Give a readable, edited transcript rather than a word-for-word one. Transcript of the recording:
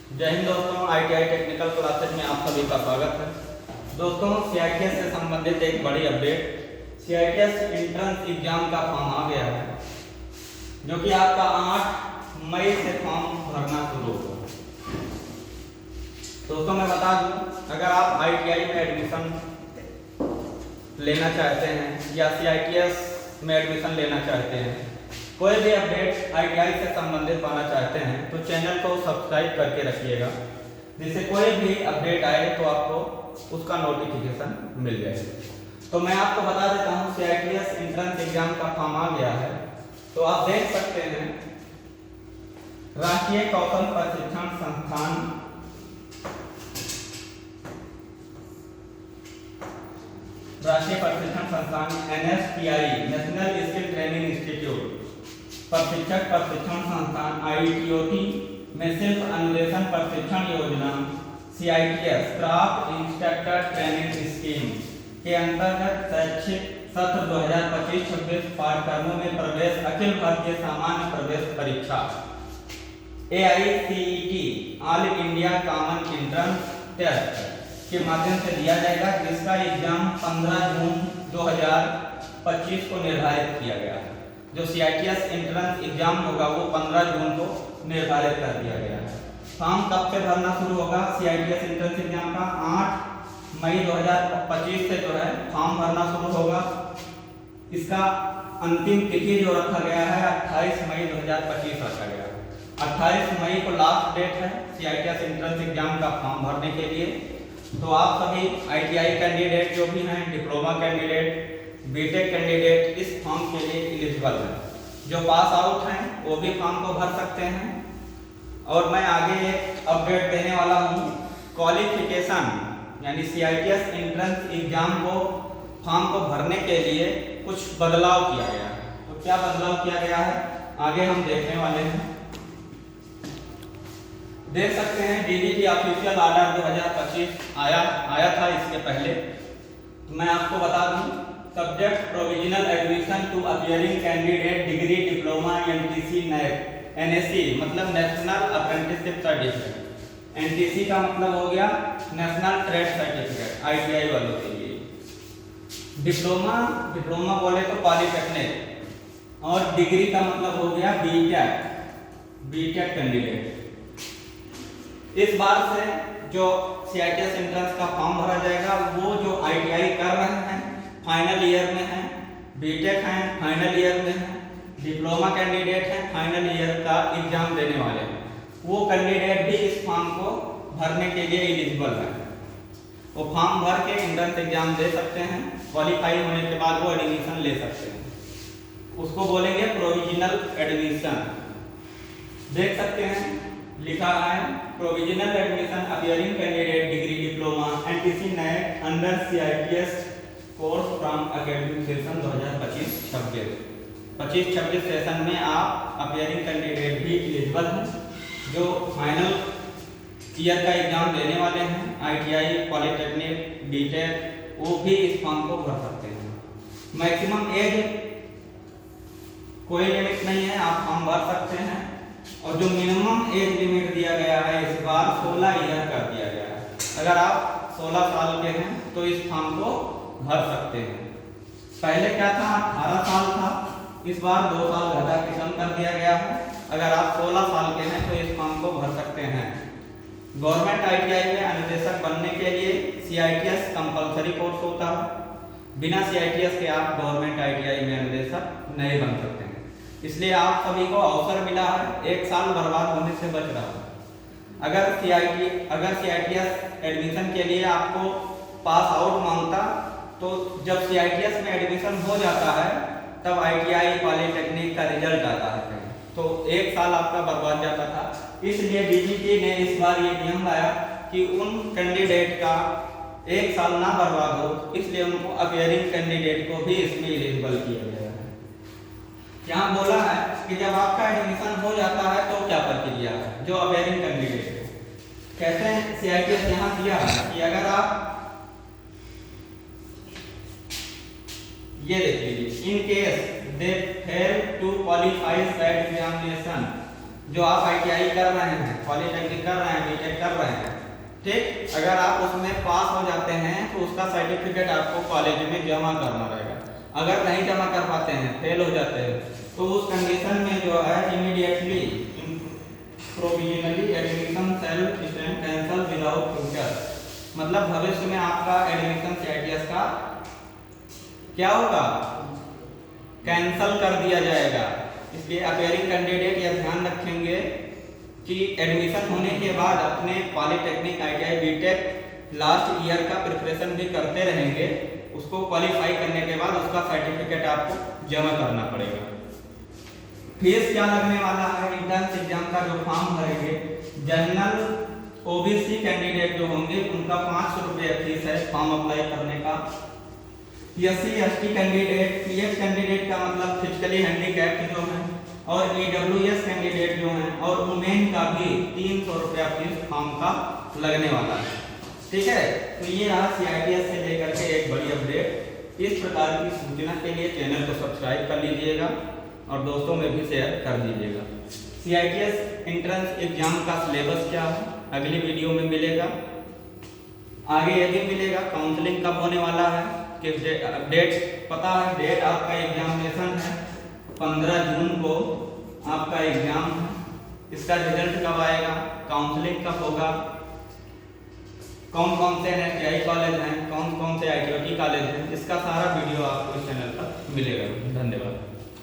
जय हिंद दोस्तों, ITI technical classes में आप सभी का स्वागत है। दोस्तों, CITS से संबंधित एक बड़ी अपडेट, CITS एंट्रेंस एग्जाम का फॉर्म आ गया है, जो कि आपका 8 मई से फॉर्म भरना शुरू होगा। दोस्तों, मैं बता दूं, अगर आप ITI में एडमिशन लेना चाहते हैं या CITS में एडमिशन लेना चाहते हैं, कोई भी अपडेट ITI से संबंधित पाना चाहते हैं तो चैनल को सब्सक्राइब करके रखिएगा, जिससे कोई भी अपडेट आए तो आपको उसका नोटिफिकेशन मिल जाए। तो मैं आपको बता देता हूं, CITS एंट्रेंस एग्जाम का फॉर्म आ गया है। तो आप देख सकते हैं, राष्ट्रीय कौशल प्रशिक्षण संस्थान NSTI national skill training institute, प्रशिक्षक प्रशिक्षण संस्थान ITOT में सिर्फ अनुदेशन प्रशिक्षण योजना CITS craft instructor training scheme के अंतर्गत शैक्षिक सत्र 2025-26 पाठ्यक्रमों में प्रवेश अखिल भारतीय सामान्य प्रवेश परीक्षा AICTE all India common entrance test के माध्यम से दिया जाएगा, जिसका एग्जाम 15 जून 2025 को निर्धारित किया गया है। जो CITS एंट्रेंस एग्जाम होगा वो 15 जून को निर्धारित कर दिया गया है। फॉर्म कब से भरना शुरू होगा? CITS एंट्रेंस एग्जाम का 8 मई 2025 से जो है फॉर्म भरना शुरू होगा। इसका अंतिम तिथि जो रखा गया है 28 मई 2025 रखा गया है। 28 मई को लास्ट डेट है CITS एंट्रेंस एग्जाम का फॉर्म भरने के लिए। तो आप सभी ITI कैंडिडेट जो भी हैं, डिप्लोमा कैंडिडेट, बीटेक कैंडिडेट इस फॉर्म के लिए एलिजिबल हैं। जो पास आउट हैं वो भी फॉर्म को भर सकते हैं। और मैं आगे एक अपडेट देने वाला हूँ, क्वालिफिकेशन यानी CITS एंट्रेंस एग्जाम को फॉर्म को भरने के लिए कुछ बदलाव किया गया है। तो क्या बदलाव किया गया है आगे हम देखने वाले हैं। देख सकते हैं, DGP ऑफिशियल ऑर्डर 2025 आया था इसके पहले। तो मैं आपको बता दूं, subject provisional admission to appearing candidate degree diploma NTC NSC मतलब नेशनल अप्रेंटिसशिप सर्टिफिकेट। NTC का मतलब हो गया नेशनल ट्रेड सर्टिफिकेट ITI वालों के लिए। डिप्लोमा बोले तो पॉलिटेक्निक, और डिग्री का मतलब हो गया बीटेक कैंडिडेट। इस बार से जो CITS एंट्रेंस का फॉर्म भरा जाएगा वो जो ITI कर रहे हैं, फाइनल ईयर में हैं, बीटेक हैं फाइनल ईयर में हैं, डिप्लोमा कैंडिडेट हैं फाइनल ईयर का एग्जाम देने वाले हैं, वो कैंडिडेट भी इस फॉर्म को भरने के लिए एलिजिबल है। वो फॉर्म भर के एंट्रेंस एग्जाम दे सकते हैं। क्वालिफाई होने के बाद वो एडमिशन ले सकते हैं। उसको बोलेंगे प्रोविजनल एडमिशन। देख सकते हैं, लिखा है provisional admission appearing candidate degree diploma NTC NAC under CITS course from academic session 2025-26 session में आप अपियरिंग कैंडिडेट भी एलिजिबल हैं। जो फाइनल ईयर का एग्जाम देने वाले हैं ITI पॉलिटेक्निक बीटेक, वो भी इस फॉर्म को भर सकते हैं। मैक्सिमम एज कोई लिमिट नहीं है, आप फॉर्म भर सकते हैं। और जो मिनिमम एज लिमिट दिया गया है इस बार 16 ईयर कर दिया गया है। अगर आप 16 साल के हैं तो इस फॉर्म को भर सकते हैं। पहले क्या था, 18 साल था, इस बार 2 साल घटा के कम कर दिया गया है। अगर आप 16 साल के हैं तो इस फॉर्म को भर सकते हैं। गवर्नमेंट ITI में अनुदेशक बनने के लिए CITS कंपलसरी कोर्स होता है। बिना CITS के आप गवर्नमेंट ITI में अनुदेशक नहीं बन सकते हैं। इसलिए आप सभी को अवसर मिला है, 1 साल बर्बाद होने से बच रहा है। अगर CITS एडमिशन के लिए आपको पास आउट मांगता, तो जब CITS में एडमिशन हो जाता है तब ITI पॉलिटेक्निक का रिजल्ट आता है, तो 1 साल आपका बर्बाद जाता था। इसलिए DGP ने इस बार ये नियम लाया कि उन कैंडिडेट का 1 साल ना बर्बाद हो, इसलिए उनको अपियरिंग कैंडिडेट को भी इसमें एलिजिबल किया गया है। यहाँ बोला है कि जब आपका एडमिशन हो जाता है तो क्या प्रक्रिया है, जो अपियरिंग कैंडिडेट है कहते हैं। CITS यहाँ दिया है कि अगर आप ये देख लीजिए, in case they fail to qualify that examination, जो आप ITI कर रहे हैं, पॉलिटेक्निक कर रहे हैं, कर रहे हैं, ठीक। अगर आप उसमें पास हो जाते हैं तो उसका सर्टिफिकेट आपको कॉलेज में जमा करना रहेगा। अगर नहीं जमा कर पाते हैं, फेल हो जाते हैं, तो उस कंडीशन में जो है immediately provisionally admission shall stand cancel without future, मतलब भविष्य में आपका एडमिशन CITS का क्या होगा, कैंसल कर दिया जाएगा। इसलिए अपेयरिंग कैंडिडेट यह ध्यान रखेंगे कि एडमिशन होने के बाद अपने polytechnic ITI BTech last year का प्रिपरेशन भी करते रहेंगे। उसको क्वालिफाई करने के बाद उसका सर्टिफिकेट आपको जमा करना पड़ेगा। फीस क्या लगने वाला है, एंट्रेंस एग्जाम का जो फॉर्म भरेंगे, जनरल OBC कैंडिडेट जो होंगे उनका 500 रुपये फीस है फॉर्म अप्लाई करने का। SC ST candidate, PH candidate का मतलब फिजिकली हैंडीकैप्ड जो हैं, और EWS कैंडिडेट जो हैं, और वुमेन का भी 300 रुपया फीस फॉर्म का लगने वाला है, ठीक है। तो ये रहा CITS से लेकर के एक बड़ी अपडेट। इस प्रकार की सूचना के लिए चैनल को सब्सक्राइब कर लीजिएगा और दोस्तों में भी शेयर कर दीजिएगा। CITS एंट्रेंस एग्जाम का सिलेबस क्या है अगली वीडियो में मिलेगा। आगे ये भी मिलेगा काउंसलिंग कब होने वाला है, किस डेट पता है, डेट आपका एग्जामिनेशन है 15 जून को आपका एग्जाम है। इसका रिजल्ट कब आएगा, काउंसलिंग कब होगा, कौन कौन से NSTI कॉलेज हैं, कौन कौन से ITOT कॉलेज हैं, इसका सारा वीडियो आपको इस चैनल पर मिलेगा। धन्यवाद।